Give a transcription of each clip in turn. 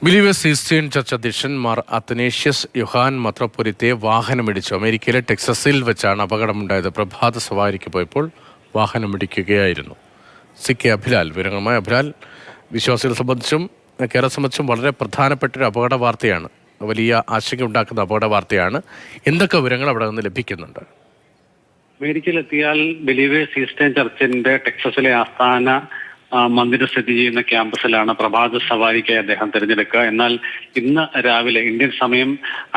Believers Christian church അധ്യക്ഷൻ Mar Athanasius Yohan മെത്രാപ്പൊലീത്തയെ വാഹനമിടിച്ചു. അമേരിക്കയിലെ ടെക്സസിൽ വെച്ചാണ് അപകടമുണ്ടായത്. പ്രഭാത സവാരിക്ക് പോയപ്പോൾ വാഹനമിടിക്കുകയായിരുന്നു. കെ അഭിലാൽ വിവരങ്ങളുമായി. അഭിലാൽ, വിശ്വാസികളെ സംബന്ധിച്ചും കേരളത്തെ സംബന്ധിച്ചും വളരെ പ്രധാനപ്പെട്ടൊരു അപകട വാർത്തയാണ്, വലിയ ആശങ്കയുണ്ടാക്കുന്ന അപകട വാർത്തയാണ്. എന്തൊക്കെ വിവരങ്ങൾ അവിടെ നിന്ന് ലഭിക്കുന്നുണ്ട്? അമേരിക്കയിലെത്തിയാൽ ബിലീവേഴ്സ് ക്രിസ്ത്യൻ ചർച്ചിന്റെ ടെക്സസിലെ ആസ്ഥാന മന്ദിരം സ്ഥിതി ചെയ്യുന്ന ക്യാമ്പസിലാണ് പ്രഭാത സവാരിക്കായി അദ്ദേഹം തിരഞ്ഞെടുക്കുക. എന്നാൽ ഇന്ന് രാവിലെ ഇന്ത്യൻ സമയം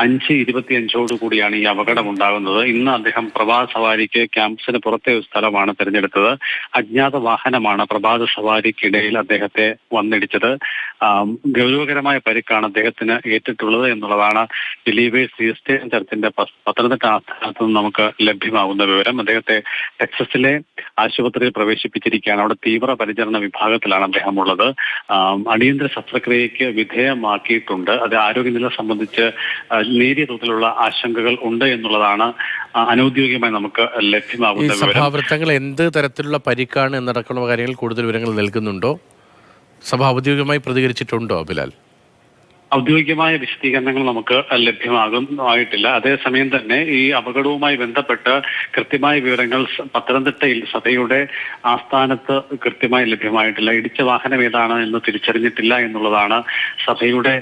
5:25 കൂടിയാണ് ഈ അപകടം ഉണ്ടാകുന്നത്. ഇന്ന് അദ്ദേഹം പ്രഭാത സവാരിക്ക് ക്യാമ്പസിന് പുറത്തെ ഒരു സ്ഥലമാണ് തിരഞ്ഞെടുത്തത്. അജ്ഞാത വാഹനമാണ് പ്രഭാത സവാരിക്കിടയിൽ അദ്ദേഹത്തെ വന്നിടിച്ചത്. ഗൗരവകരമായ പരിക്കാണ് അദ്ദേഹത്തിന് ഏറ്റിട്ടുള്ളത് എന്നുള്ളതാണ് ബിലീവേഴ്സ് ക്രിസ്ത്യൻ ചർച്ചിന്റെ പത്തനംതിട്ട ആസ്ഥാനത്ത് നിന്ന് നമുക്ക് ലഭ്യമാകുന്ന വിവരം. അദ്ദേഹത്തെ ടെക്സസിലെ ആശുപത്രിയിൽ പ്രവേശിപ്പിച്ചിരിക്കുകയാണ്. അവിടെ തീവ്ര പരിചരണ വിഭാഗത്തിലാണ് അദ്ദേഹം ഉള്ളത്. അടിയന്തര ശസ്ത്രക്രിയയ്ക്ക് വിധേയമാക്കിയിട്ടുണ്ട്. അത് ആരോഗ്യനില സംബന്ധിച്ച് നേരിയ തോതിലുള്ള ആശങ്കകൾ ഉണ്ട് എന്നുള്ളതാണ് അനൌദ്യോഗികമായി നമുക്ക് ലഭ്യമാകുന്ന വിവരം. സഭാവൃത്തങ്ങൾ എന്ത് തരത്തിലുള്ള പരിക്കാണ് എന്നടക്കമുള്ള കാര്യങ്ങൾ കൂടുതൽ വിവരങ്ങൾ നൽകുന്നുണ്ടോ? സഭ ഔദ്യോഗികമായി പ്രതികരിച്ചിട്ടുണ്ടോ അഭിലാൽ? ഔദ്യോഗികമായ വിശദീകരണങ്ങൾ നമുക്ക് ലഭ്യമാകുന്നതായിട്ടില്ല. അതേസമയം തന്നെ ഈ അപകടവുമായി ബന്ധപ്പെട്ട് കൃത്യമായ വിവരങ്ങൾ പത്തനംതിട്ടയിൽ സഭയുടെ ആസ്ഥാനത്ത് കൃത്യമായി ലഭ്യമായിട്ടില്ല. ഇടിച്ച വാഹനം ഏതാണ് എന്ന് തിരിച്ചറിഞ്ഞിട്ടില്ല എന്നുള്ളതാണ് സഭയുടെ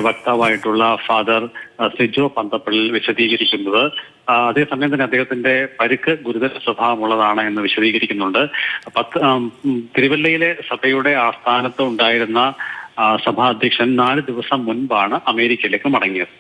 വക്താവായിട്ടുള്ള ഫാദർ സിജോ പന്തപ്പള്ളിൽ വിശദീകരിക്കുന്നത്. അതേസമയം തന്നെ അദ്ദേഹത്തിന്റെ പരിക്ക് ഗുരുതര സ്വഭാവമുള്ളതാണ് എന്ന് വിശദീകരിക്കുന്നുണ്ട്. തിരുവല്ലയിലെ സഭയുടെ ആസ്ഥാനത്ത് ഉണ്ടായിരുന്ന സഭാധ്യക്ഷൻ 4 ദിവസം മുൻപാണ് അമേരിക്കയിലേക്ക് മടങ്ങിയത്.